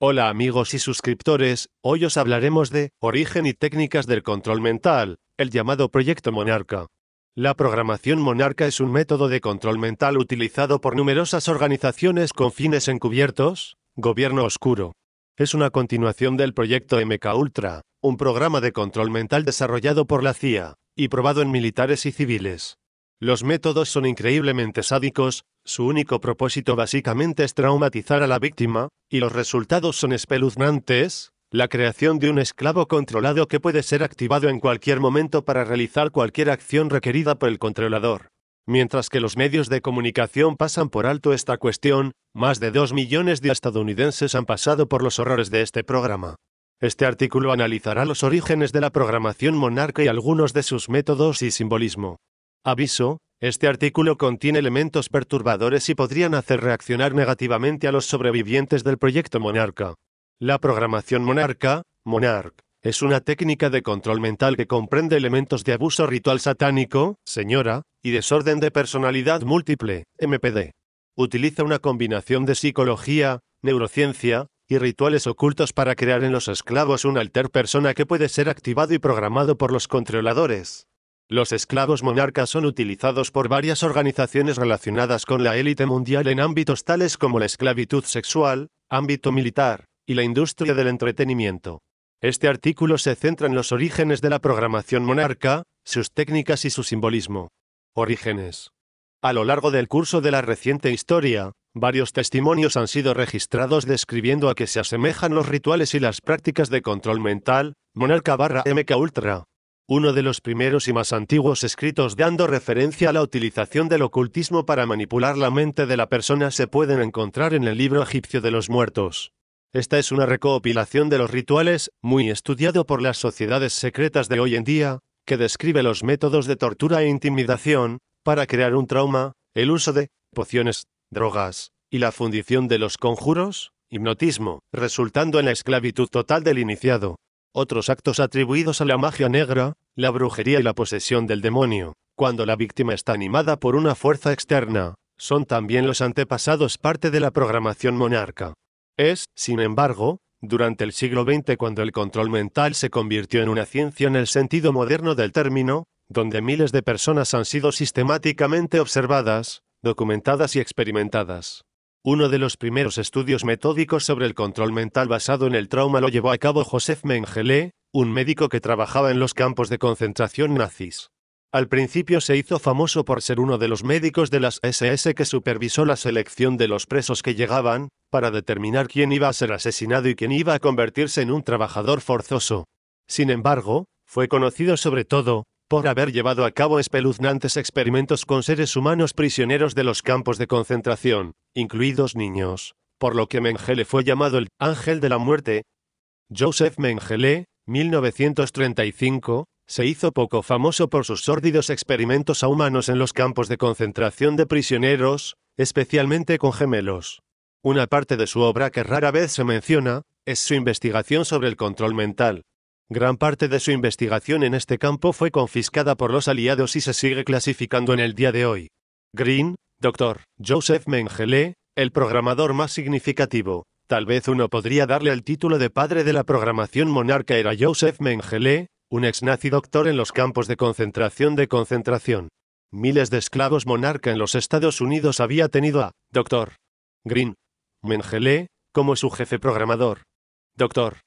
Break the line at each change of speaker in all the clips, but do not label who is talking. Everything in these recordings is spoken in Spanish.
Hola amigos y suscriptores, hoy os hablaremos de origen y técnicas del control mental, el llamado Proyecto Monarca. La programación Monarca es un método de control mental utilizado por numerosas organizaciones con fines encubiertos, gobierno oscuro. Es una continuación del proyecto MKUltra, un programa de control mental desarrollado por la CIA, y probado en militares y civiles. Los métodos son increíblemente sádicos, su único propósito básicamente es traumatizar a la víctima, y los resultados son espeluznantes: la creación de un esclavo controlado que puede ser activado en cualquier momento para realizar cualquier acción requerida por el controlador. Mientras que los medios de comunicación pasan por alto esta cuestión, más de 2 millones de estadounidenses han pasado por los horrores de este programa. Este artículo analizará los orígenes de la programación Monarca y algunos de sus métodos y simbolismo. Aviso: este artículo contiene elementos perturbadores y podrían hacer reaccionar negativamente a los sobrevivientes del proyecto Monarca. La programación Monarca, Monarch, es una técnica de control mental que comprende elementos de abuso ritual satánico, señora, y desorden de personalidad múltiple, MPD. Utiliza una combinación de psicología, neurociencia y rituales ocultos para crear en los esclavos un alter persona que puede ser activado y programado por los controladores. Los esclavos monarcas son utilizados por varias organizaciones relacionadas con la élite mundial en ámbitos tales como la esclavitud sexual, ámbito militar, y la industria del entretenimiento. Este artículo se centra en los orígenes de la programación Monarca, sus técnicas y su simbolismo. Orígenes. A lo largo del curso de la reciente historia, varios testimonios han sido registrados describiendo a qué se asemejan los rituales y las prácticas de control mental, Monarca/MKUltra. Uno de los primeros y más antiguos escritos dando referencia a la utilización del ocultismo para manipular la mente de la persona se pueden encontrar en el libro egipcio de los muertos. Esta es una recopilación de los rituales, muy estudiado por las sociedades secretas de hoy en día, que describe los métodos de tortura e intimidación, para crear un trauma, el uso de pociones, drogas, y la fundición de los conjuros, hipnotismo, resultando en la esclavitud total del iniciado. Otros actos atribuidos a la magia negra, la brujería y la posesión del demonio, cuando la víctima está animada por una fuerza externa, son también los antepasados parte de la programación Monarca. Es, sin embargo, durante el siglo XX cuando el control mental se convirtió en una ciencia en el sentido moderno del término, donde miles de personas han sido sistemáticamente observadas, documentadas y experimentadas. Uno de los primeros estudios metódicos sobre el control mental basado en el trauma lo llevó a cabo Joseph Mengele, un médico que trabajaba en los campos de concentración nazis. Al principio se hizo famoso por ser uno de los médicos de las SS que supervisó la selección de los presos que llegaban, para determinar quién iba a ser asesinado y quién iba a convertirse en un trabajador forzoso. Sin embargo, fue conocido sobre todo por haber llevado a cabo espeluznantes experimentos con seres humanos prisioneros de los campos de concentración, incluidos niños, por lo que Mengele fue llamado el ángel de la muerte. Joseph Mengele, 1935, se hizo poco famoso por sus sórdidos experimentos a humanos en los campos de concentración de prisioneros, especialmente con gemelos. Una parte de su obra que rara vez se menciona, es su investigación sobre el control mental. Gran parte de su investigación en este campo fue confiscada por los aliados y se sigue clasificando en el día de hoy. Green, Dr. Joseph Mengele, el programador más significativo. Tal vez uno podría darle el título de padre de la programación Monarca. Era Joseph Mengele, un ex-nazi doctor en los campos de concentración. Miles de esclavos monarca en los Estados Unidos había tenido a Dr. Green Mengele como su jefe programador. Dr.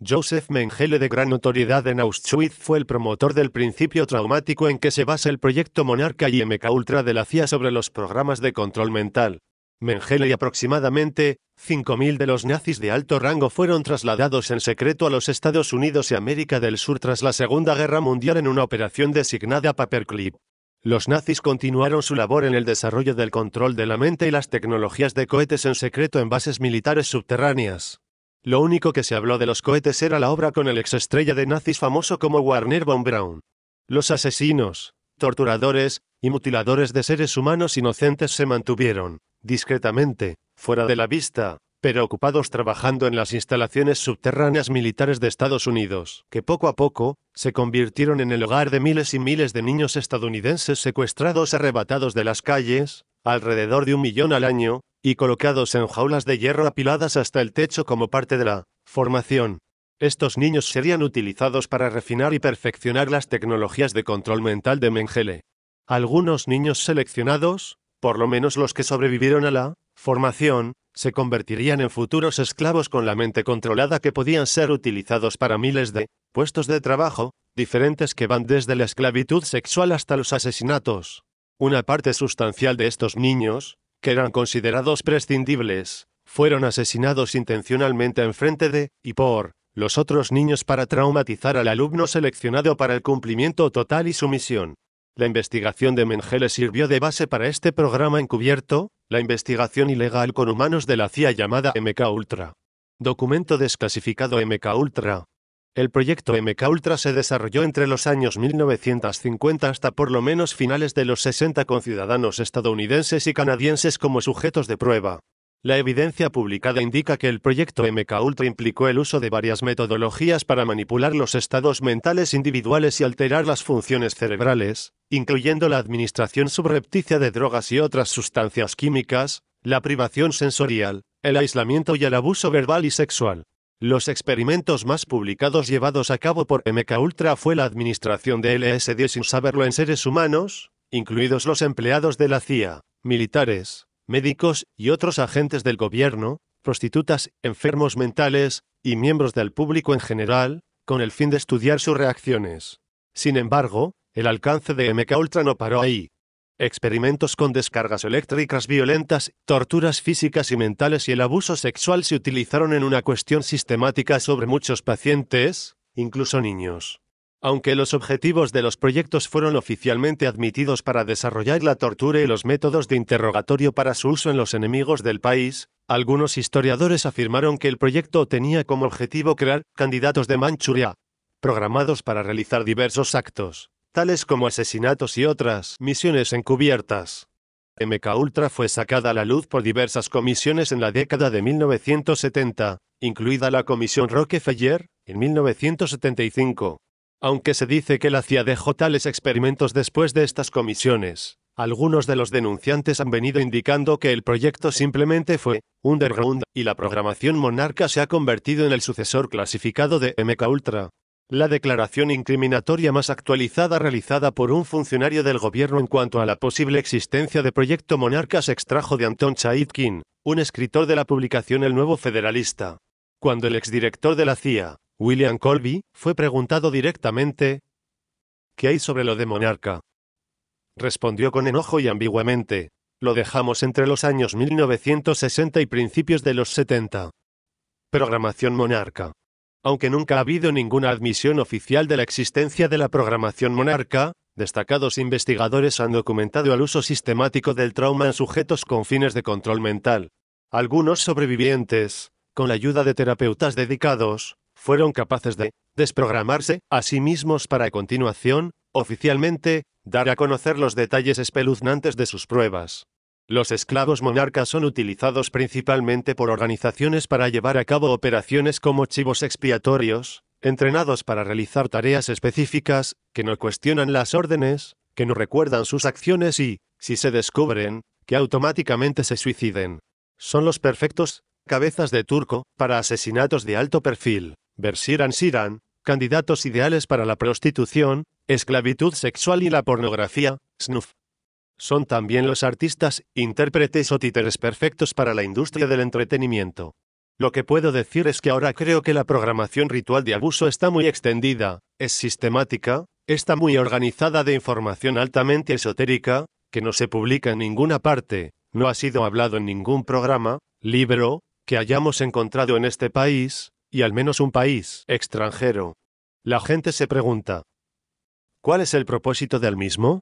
Joseph Mengele, de gran notoriedad en Auschwitz, fue el promotor del principio traumático en que se basa el proyecto Monarca y MKUltra de la CIA sobre los programas de control mental. Mengele y aproximadamente 5.000 de los nazis de alto rango fueron trasladados en secreto a los Estados Unidos y América del Sur tras la Segunda Guerra Mundial en una operación designada Paperclip. Los nazis continuaron su labor en el desarrollo del control de la mente y las tecnologías de cohetes en secreto en bases militares subterráneas. Lo único que se habló de los cohetes era la obra con el exestrella de nazis famoso como Wernher von Braun. Los asesinos, torturadores y mutiladores de seres humanos inocentes se mantuvieron, discretamente, fuera de la vista, pero ocupados trabajando en las instalaciones subterráneas militares de Estados Unidos, que poco a poco se convirtieron en el hogar de miles y miles de niños estadounidenses secuestrados, arrebatados de las calles, alrededor de 1 millón al año, y colocados en jaulas de hierro apiladas hasta el techo como parte de la formación. Estos niños serían utilizados para refinar y perfeccionar las tecnologías de control mental de Mengele. Algunos niños seleccionados, por lo menos los que sobrevivieron a la formación, se convertirían en futuros esclavos con la mente controlada que podían ser utilizados para miles de puestos de trabajo diferentes que van desde la esclavitud sexual hasta los asesinatos. Una parte sustancial de estos niños, que eran considerados prescindibles, fueron asesinados intencionalmente enfrente de y por los otros niños para traumatizar al alumno seleccionado para el cumplimiento total y sumisión. La investigación de Mengele sirvió de base para este programa encubierto, la investigación ilegal con humanos de la CIA llamada MKUltra. Documento desclasificado MKUltra. El proyecto MKUltra se desarrolló entre los años 1950 hasta por lo menos finales de los 60 con ciudadanos estadounidenses y canadienses como sujetos de prueba. La evidencia publicada indica que el proyecto MKUltra implicó el uso de varias metodologías para manipular los estados mentales individuales y alterar las funciones cerebrales, incluyendo la administración subrepticia de drogas y otras sustancias químicas, la privación sensorial, el aislamiento y el abuso verbal y sexual. Los experimentos más publicados llevados a cabo por MKUltra fue la administración de LSD sin saberlo en seres humanos, incluidos los empleados de la CIA, militares, médicos y otros agentes del gobierno, prostitutas, enfermos mentales y miembros del público en general, con el fin de estudiar sus reacciones. Sin embargo, el alcance de MKUltra no paró ahí. Experimentos con descargas eléctricas violentas, torturas físicas y mentales y el abuso sexual se utilizaron en una cuestión sistemática sobre muchos pacientes, incluso niños. Aunque los objetivos de los proyectos fueron oficialmente admitidos para desarrollar la tortura y los métodos de interrogatorio para su uso en los enemigos del país, algunos historiadores afirmaron que el proyecto tenía como objetivo crear candidatos de Manchuria, programados para realizar diversos actos, tales como asesinatos y otras misiones encubiertas. MKUltra fue sacada a la luz por diversas comisiones en la década de 1970, incluida la Comisión Rockefeller, en 1975. Aunque se dice que la CIA dejó tales experimentos después de estas comisiones, algunos de los denunciantes han venido indicando que el proyecto simplemente fue underground y la programación monarca se ha convertido en el sucesor clasificado de MKUltra. La declaración incriminatoria más actualizada realizada por un funcionario del gobierno en cuanto a la posible existencia de Proyecto Monarca se extrajo de Anton Chaikin, un escritor de la publicación El Nuevo Federalista. Cuando el exdirector de la CIA, William Colby, fue preguntado directamente ¿qué hay sobre lo de Monarca?, respondió con enojo y ambiguamente, lo dejamos entre los años 1960 y principios de los 70. Programación Monarca. Aunque nunca ha habido ninguna admisión oficial de la existencia de la programación Monarca, destacados investigadores han documentado el uso sistemático del trauma en sujetos con fines de control mental. Algunos sobrevivientes, con la ayuda de terapeutas dedicados, fueron capaces de desprogramarse a sí mismos para a continuación, oficialmente, dar a conocer los detalles espeluznantes de sus pruebas. Los esclavos monarcas son utilizados principalmente por organizaciones para llevar a cabo operaciones como chivos expiatorios, entrenados para realizar tareas específicas, que no cuestionan las órdenes, que no recuerdan sus acciones y, si se descubren, que automáticamente se suiciden. Son los perfectos cabezas de turco para asesinatos de alto perfil, Bersiran Siran, candidatos ideales para la prostitución, esclavitud sexual y la pornografía, snuff. Son también los artistas, intérpretes o títeres perfectos para la industria del entretenimiento. Lo que puedo decir es que ahora creo que la programación ritual de abuso está muy extendida, es sistemática, está muy organizada de información altamente esotérica, que no se publica en ninguna parte, no ha sido hablado en ningún programa, libro, que hayamos encontrado en este país, y al menos un país extranjero. La gente se pregunta, ¿cuál es el propósito del mismo?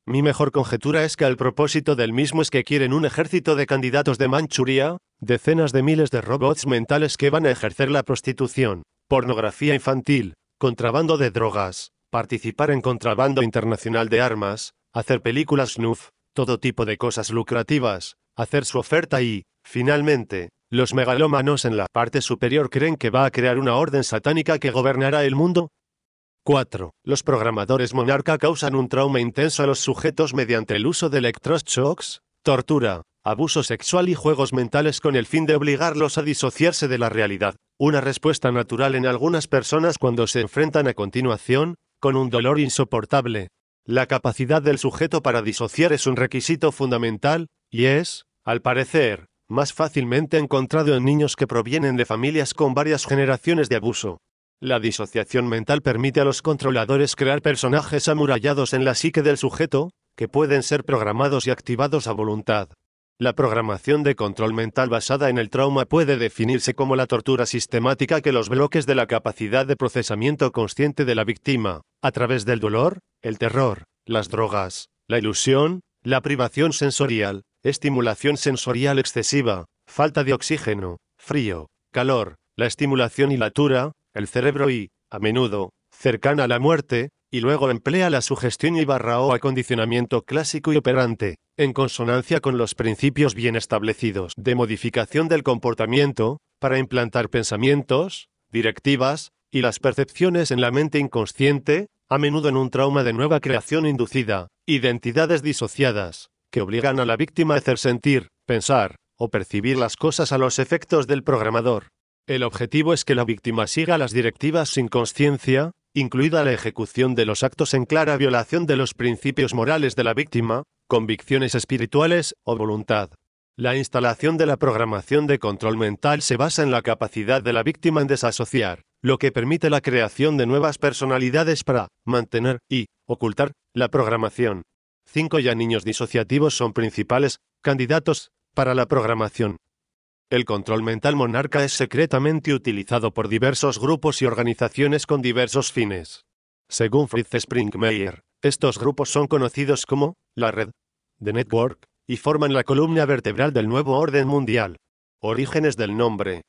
Mi mejor conjetura es que el propósito del mismo es que quieren un ejército de candidatos de Manchuria, decenas de miles de robots mentales que van a ejercer la prostitución, pornografía infantil, contrabando de drogas, participar en contrabando internacional de armas, hacer películas snuff, todo tipo de cosas lucrativas, hacer su oferta y, finalmente, los megalómanos en la parte superior creen que va a crear una orden satánica que gobernará el mundo. 4. Los programadores monarca causan un trauma intenso a los sujetos mediante el uso de electroshocks, tortura, abuso sexual y juegos mentales con el fin de obligarlos a disociarse de la realidad, una respuesta natural en algunas personas cuando se enfrentan a continuación con un dolor insoportable. La capacidad del sujeto para disociar es un requisito fundamental, y es, al parecer, más fácilmente encontrado en niños que provienen de familias con varias generaciones de abuso. La disociación mental permite a los controladores crear personajes amurallados en la psique del sujeto, que pueden ser programados y activados a voluntad. La programación de control mental basada en el trauma puede definirse como la tortura sistemática que los bloques de la capacidad de procesamiento consciente de la víctima, a través del dolor, el terror, las drogas, la ilusión, la privación sensorial, estimulación sensorial excesiva, falta de oxígeno, frío, calor, la estimulación y latura, el cerebro y, a menudo, cercana a la muerte, y luego emplea la sugestión o acondicionamiento clásico y operante, en consonancia con los principios bien establecidos de modificación del comportamiento, para implantar pensamientos, directivas, y las percepciones en la mente inconsciente, a menudo en un trauma de nueva creación inducida, identidades disociadas, que obligan a la víctima a hacer sentir, pensar, o percibir las cosas a los efectos del programador. El objetivo es que la víctima siga las directivas sin conciencia, incluida la ejecución de los actos en clara violación de los principios morales de la víctima, convicciones espirituales o voluntad. La instalación de la programación de control mental se basa en la capacidad de la víctima en desasociar, lo que permite la creación de nuevas personalidades para mantener y ocultar la programación. 5 ya niños disociativos son principales candidatos para la programación. El control mental monarca es secretamente utilizado por diversos grupos y organizaciones con diversos fines. Según Fritz Springmeier, estos grupos son conocidos como la red, The Network, y forman la columna vertebral del nuevo orden mundial. Orígenes del nombre.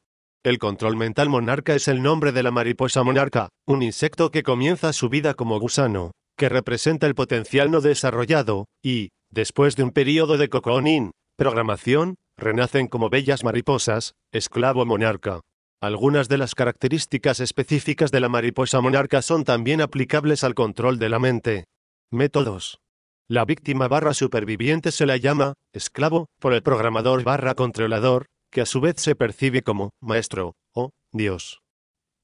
El control mental monarca es el nombre de la mariposa monarca, un insecto que comienza su vida como gusano, que representa el potencial no desarrollado, y, después de un periodo de cocooning, programación, renacen como bellas mariposas, esclavo monarca. Algunas de las características específicas de la mariposa monarca son también aplicables al control de la mente. Métodos. La víctima superviviente se la llama esclavo por el programador controlador, que a su vez se percibe como maestro o Dios.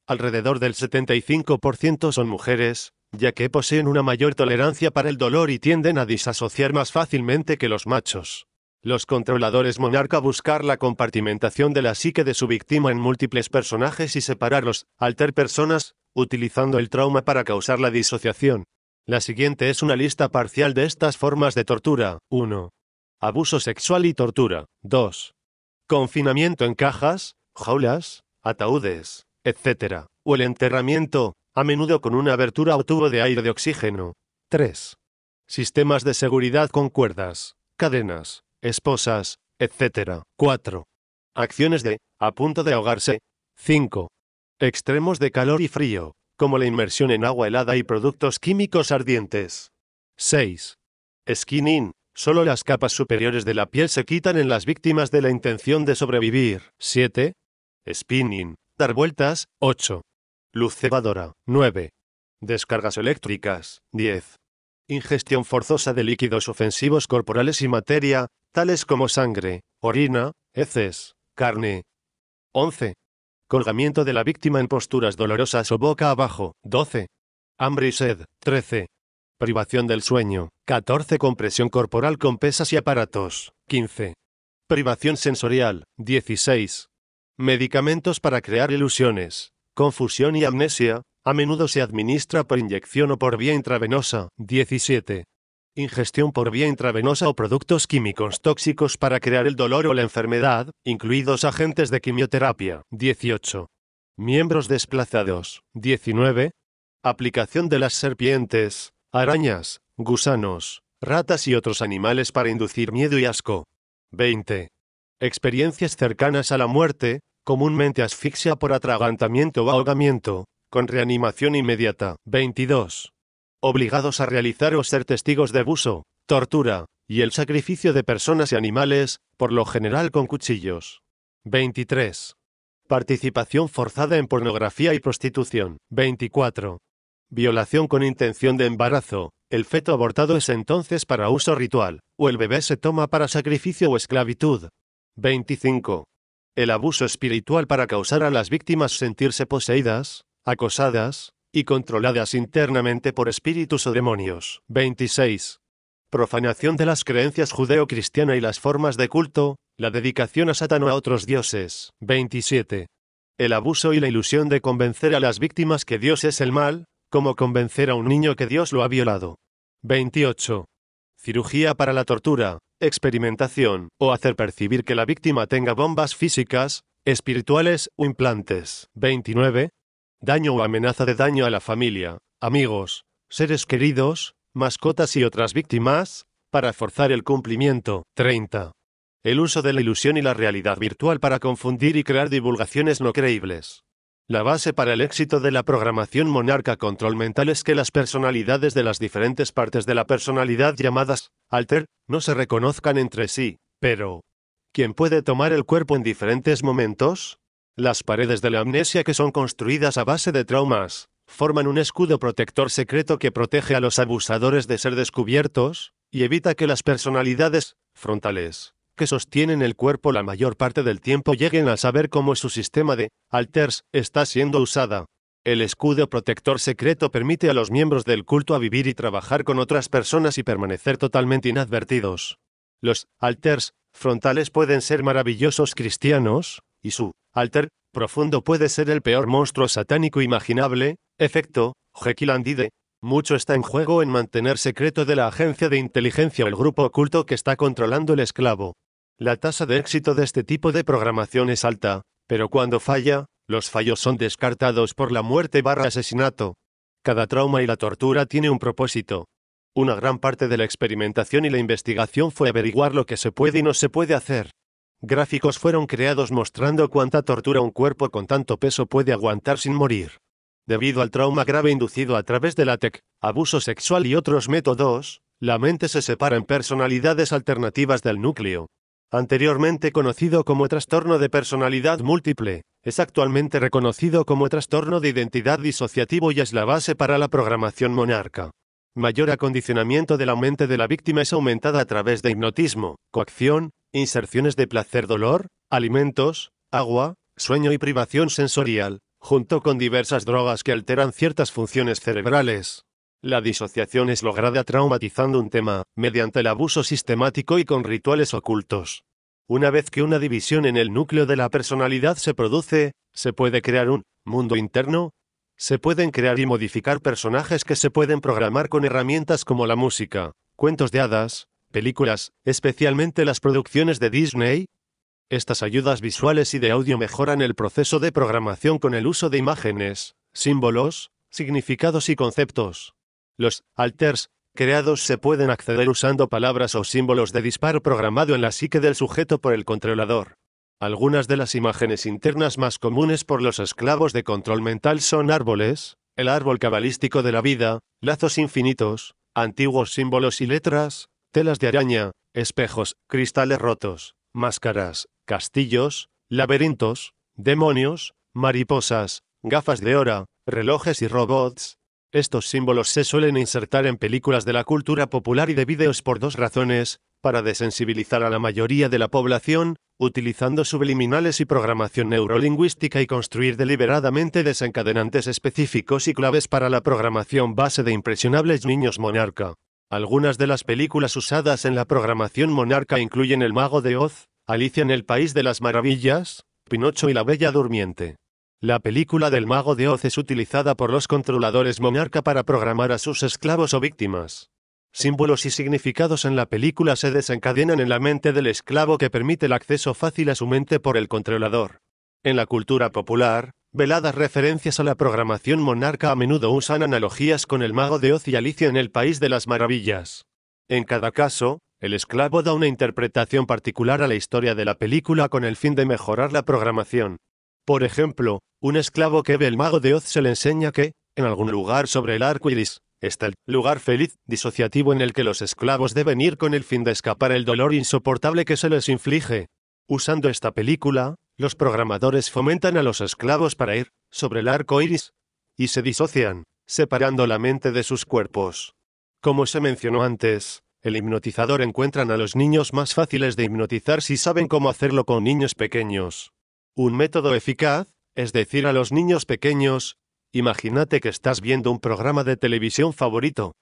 Alrededor del 75% son mujeres, ya que poseen una mayor tolerancia para el dolor y tienden a disasociar más fácilmente que los machos. Los controladores monarca buscan la compartimentación de la psique de su víctima en múltiples personajes y separarlos, alter personas, utilizando el trauma para causar la disociación. La siguiente es una lista parcial de estas formas de tortura. 1. Abuso sexual y tortura. 2. Confinamiento en cajas, jaulas, ataúdes, etc. O el enterramiento, a menudo con una abertura o tubo de aire de oxígeno. 3. Sistemas de seguridad con cuerdas, cadenas, esposas, etc. 4. Acciones de, a punto de ahogarse. 5. Extremos de calor y frío, como la inmersión en agua helada y productos químicos ardientes. 6. Skinning, solo las capas superiores de la piel se quitan en las víctimas de la intención de sobrevivir. 7. Spinning, dar vueltas. 8. Luz cebadora. 9. Descargas eléctricas. 10. Ingestión forzosa de líquidos ofensivos corporales y materia, tales como sangre, orina, heces, carne. 11. Colgamiento de la víctima en posturas dolorosas o boca abajo. 12. Hambre y sed. 13. Privación del sueño. 14. Compresión corporal con pesas y aparatos. 15. Privación sensorial. 16. Medicamentos para crear ilusiones, confusión y amnesia, a menudo se administra por inyección o por vía intravenosa. 17. Ingestión por vía intravenosa o productos químicos tóxicos para crear el dolor o la enfermedad, incluidos agentes de quimioterapia. 18. Miembros desplazados. 19. Aplicación de las serpientes, arañas, gusanos, ratas y otros animales para inducir miedo y asco. 20. Experiencias cercanas a la muerte, comúnmente asfixia por atragantamiento o ahogamiento, con reanimación inmediata. 22. Obligados a realizar o ser testigos de abuso, tortura, y el sacrificio de personas y animales, por lo general con cuchillos. 23. Participación forzada en pornografía y prostitución. 24. Violación con intención de embarazo. El feto abortado es entonces para uso ritual, o el bebé se toma para sacrificio o esclavitud. 25. El abuso espiritual para causar a las víctimas sentirse poseídas, acosadas y controladas internamente por espíritus o demonios. 26. Profanación de las creencias judeo-cristiana y las formas de culto, la dedicación a Satán o a otros dioses. 27. El abuso y la ilusión de convencer a las víctimas que Dios es el mal, como convencer a un niño que Dios lo ha violado. 28. Cirugía para la tortura, experimentación, o hacer percibir que la víctima tenga bombas físicas, espirituales o implantes. 29. Daño o amenaza de daño a la familia, amigos, seres queridos, mascotas y otras víctimas, para forzar el cumplimiento. 30. El uso de la ilusión y la realidad virtual para confundir y crear divulgaciones no creíbles. La base para el éxito de la programación monarca control mental es que las personalidades de las diferentes partes de la personalidad llamadas alter no se reconozcan entre sí, pero ¿quién puede tomar el cuerpo en diferentes momentos? Las paredes de la amnesia, que son construidas a base de traumas, forman un escudo protector secreto que protege a los abusadores de ser descubiertos, y evita que las personalidades frontales, que sostienen el cuerpo la mayor parte del tiempo, lleguen a saber cómo su sistema de alters está siendo usada. El escudo protector secreto permite a los miembros del culto a vivir y trabajar con otras personas y permanecer totalmente inadvertidos. Los alters frontales pueden ser maravillosos cristianos, y su alter profundo puede ser el peor monstruo satánico imaginable. Efecto Jekyll and Hyde. Mucho está en juego en mantener secreto de la agencia de inteligencia o el grupo oculto que está controlando el esclavo. La tasa de éxito de este tipo de programación es alta, pero cuando falla, los fallos son descartados por la muerte/asesinato. Cada trauma y la tortura tiene un propósito. Una gran parte de la experimentación y la investigación fue averiguar lo que se puede y no se puede hacer. Gráficos fueron creados mostrando cuánta tortura un cuerpo con tanto peso puede aguantar sin morir. Debido al trauma grave inducido a través de la TEC, abuso sexual y otros métodos, la mente se separa en personalidades alternativas del núcleo. Anteriormente conocido como trastorno de personalidad múltiple, es actualmente reconocido como trastorno de identidad disociativo y es la base para la programación monarca. Mayor acondicionamiento de la mente de la víctima es aumentada a través de hipnotismo, coacción, inserciones de placer-dolor, alimentos, agua, sueño y privación sensorial, junto con diversas drogas que alteran ciertas funciones cerebrales. La disociación es lograda traumatizando un tema, mediante el abuso sistemático y con rituales ocultos. Una vez que una división en el núcleo de la personalidad se produce, se puede crear un mundo interno. Se pueden crear y modificar personajes que se pueden programar con herramientas como la música, cuentos de hadas, películas, especialmente las producciones de Disney. Estas ayudas visuales y de audio mejoran el proceso de programación con el uso de imágenes, símbolos, significados y conceptos. Los alters creados se pueden acceder usando palabras o símbolos de disparo programado en la psique del sujeto por el controlador. Algunas de las imágenes internas más comunes por los esclavos de control mental son árboles, el árbol cabalístico de la vida, lazos infinitos, antiguos símbolos y letras, telas de araña, espejos, cristales rotos, máscaras, castillos, laberintos, demonios, mariposas, gafas de hora, relojes y robots. Estos símbolos se suelen insertar en películas de la cultura popular y de vídeos por dos razones: para desensibilizar a la mayoría de la población, utilizando subliminales y programación neurolingüística, y construir deliberadamente desencadenantes específicos y claves para la programación base de impresionables niños monarca. Algunas de las películas usadas en la programación monarca incluyen El Mago de Oz, Alicia en el País de las Maravillas, Pinocho y la Bella Durmiente. La película del Mago de Oz es utilizada por los controladores monarca para programar a sus esclavos o víctimas. Símbolos y significados en la película se desencadenan en la mente del esclavo, que permite el acceso fácil a su mente por el controlador. En la cultura popular, veladas referencias a la programación monarca a menudo usan analogías con El Mago de Oz y Alicia en el País de las Maravillas. En cada caso, el esclavo da una interpretación particular a la historia de la película con el fin de mejorar la programación. Por ejemplo, un esclavo que ve El Mago de Oz se le enseña que, en algún lugar sobre el arco iris, está el lugar feliz, disociativo en el que los esclavos deben ir con el fin de escapar el dolor insoportable que se les inflige. Usando esta película, los programadores fomentan a los esclavos para ir sobre el arco iris y se disocian, separando la mente de sus cuerpos. Como se mencionó antes, El hipnotizador encuentran a los niños más fáciles de hipnotizar si saben cómo hacerlo con niños pequeños. Un método eficaz, es decir a los niños pequeños, imagínate que estás viendo un programa de televisión favorito.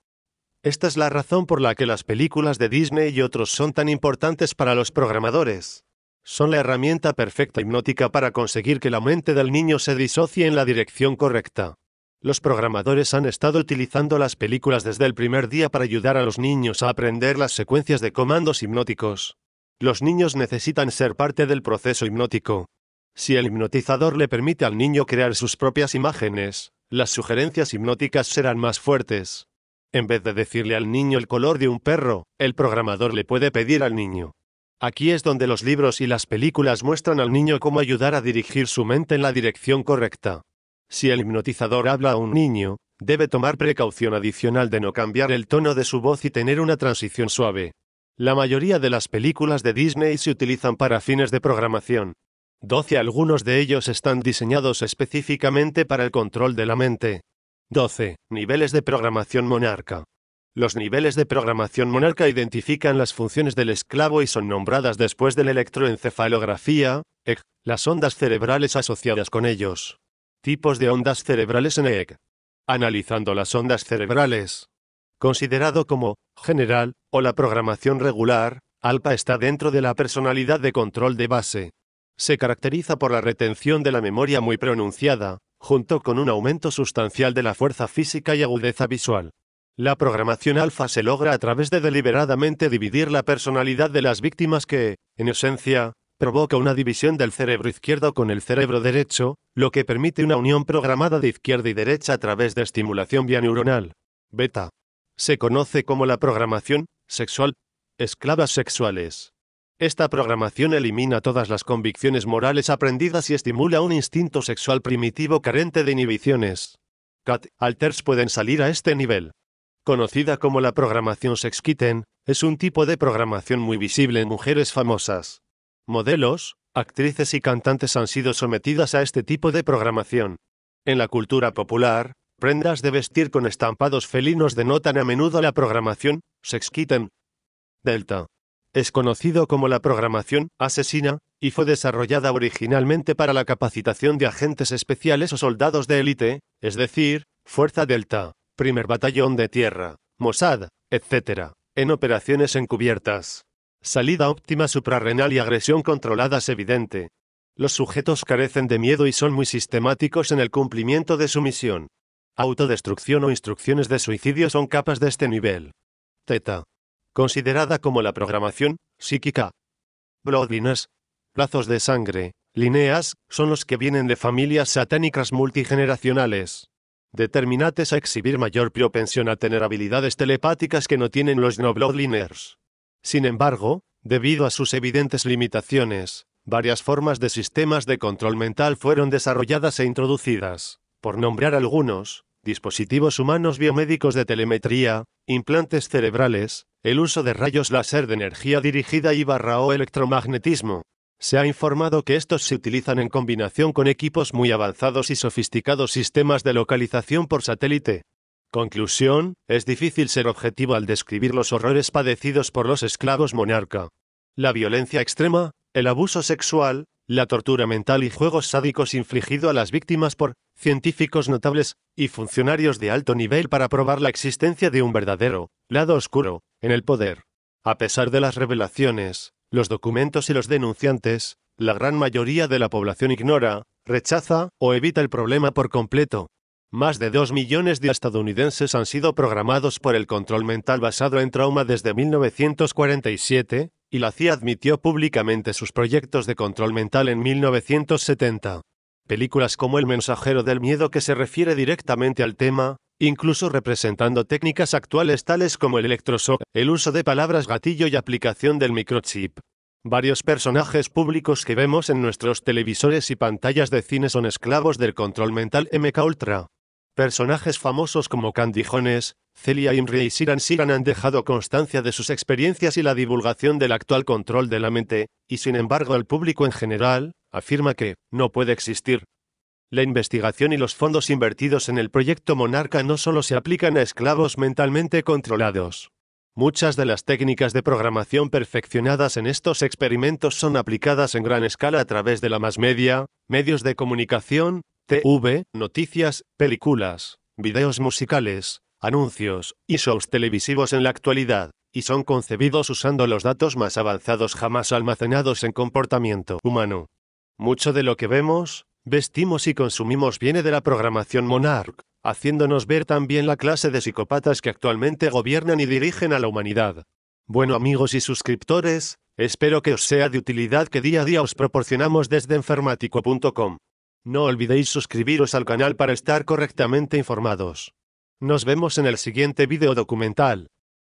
Esta es la razón por la que las películas de Disney y otros son tan importantes para los programadores. Son la herramienta perfecta hipnótica para conseguir que la mente del niño se disocie en la dirección correcta. Los programadores han estado utilizando las películas desde el primer día para ayudar a los niños a aprender las secuencias de comandos hipnóticos. Los niños necesitan ser parte del proceso hipnótico. Si el hipnotizador le permite al niño crear sus propias imágenes, las sugerencias hipnóticas serán más fuertes. En vez de decirle al niño el color de un perro, el programador le puede pedir al niño. Aquí es donde los libros y las películas muestran al niño cómo ayudar a dirigir su mente en la dirección correcta. Si el hipnotizador habla a un niño, debe tomar precaución adicional de no cambiar el tono de su voz y tener una transición suave. La mayoría de las películas de Disney se utilizan para fines de programación. 12. Algunos de ellos están diseñados específicamente para el control de la mente. 12. Niveles de programación monarca. Los niveles de programación monarca identifican las funciones del esclavo y son nombradas después de la electroencefalografía, EEG, las ondas cerebrales asociadas con ellos. Tipos de ondas cerebrales en EEG. Analizando las ondas cerebrales. Considerado como general o la programación regular, alfa está dentro de la personalidad de control de base. Se caracteriza por la retención de la memoria muy pronunciada, junto con un aumento sustancial de la fuerza física y agudeza visual. La programación alfa se logra a través de deliberadamente dividir la personalidad de las víctimas que, en esencia, provoca una división del cerebro izquierdo con el cerebro derecho, lo que permite una unión programada de izquierda y derecha a través de estimulación bianeuronal. Beta. Se conoce como la programación sexual, esclavas sexuales. Esta programación elimina todas las convicciones morales aprendidas y estimula un instinto sexual primitivo carente de inhibiciones. Cat alters pueden salir a este nivel. Conocida como la programación sexkitten, es un tipo de programación muy visible en mujeres famosas. Modelos, actrices y cantantes han sido sometidas a este tipo de programación. En la cultura popular, prendas de vestir con estampados felinos denotan a menudo la programación sexkitten. Delta. Es conocido como la programación asesina, y fue desarrollada originalmente para la capacitación de agentes especiales o soldados de élite, es decir, Fuerza Delta, Primer Batallón de Tierra, Mossad, etc., en operaciones encubiertas. Salida óptima suprarrenal y agresión controlada es evidente. Los sujetos carecen de miedo y son muy sistemáticos en el cumplimiento de su misión. Autodestrucción o instrucciones de suicidio son capas de este nivel. Theta. Considerada como la programación psíquica. Bloodlines, lazos de sangre, líneas, son los que vienen de familias satánicas multigeneracionales. Determinantes a exhibir mayor propensión a tener habilidades telepáticas que no tienen los no bloodliners. Sin embargo, debido a sus evidentes limitaciones, varias formas de sistemas de control mental fueron desarrolladas e introducidas. Por nombrar algunos, dispositivos humanos biomédicos de telemetría, implantes cerebrales, el uso de rayos láser de energía dirigida o electromagnetismo. Se ha informado que estos se utilizan en combinación con equipos muy avanzados y sofisticados sistemas de localización por satélite. Conclusión, es difícil ser objetivo al describir los horrores padecidos por los esclavos monarca. La violencia extrema, el abuso sexual, la tortura mental y juegos sádicos infligido a las víctimas por científicos notables y funcionarios de alto nivel para probar la existencia de un verdadero lado oscuro en el poder. A pesar de las revelaciones, los documentos y los denunciantes, la gran mayoría de la población ignora, rechaza o evita el problema por completo. Más de 2 millones de estadounidenses han sido programados por el control mental basado en trauma desde 1947, y la CIA admitió públicamente sus proyectos de control mental en 1970. Películas como El mensajero del miedo, que se refiere directamente al tema, incluso representando técnicas actuales tales como el electroshock, el uso de palabras gatillo y aplicación del microchip. Varios personajes públicos que vemos en nuestros televisores y pantallas de cine son esclavos del control mental MKUltra. Personajes famosos como Candy Jones, Celia Imrie y Siran Siran han dejado constancia de sus experiencias y la divulgación del actual control de la mente, y sin embargo el público en general afirma que no puede existir. La investigación y los fondos invertidos en el proyecto Monarca no solo se aplican a esclavos mentalmente controlados. Muchas de las técnicas de programación perfeccionadas en estos experimentos son aplicadas en gran escala a través de la más media, medios de comunicación, TV, noticias, películas, videos musicales, anuncios y shows televisivos en la actualidad, y son concebidos usando los datos más avanzados jamás almacenados en comportamiento humano. Mucho de lo que vemos, vestimos y consumimos viene de la programación Monarch, haciéndonos ver también la clase de psicópatas que actualmente gobiernan y dirigen a la humanidad. Bueno, amigos y suscriptores, espero que os sea de utilidad que día a día os proporcionamos desde enfermático.com. No olvidéis suscribiros al canal para estar correctamente informados. Nos vemos en el siguiente vídeo documental.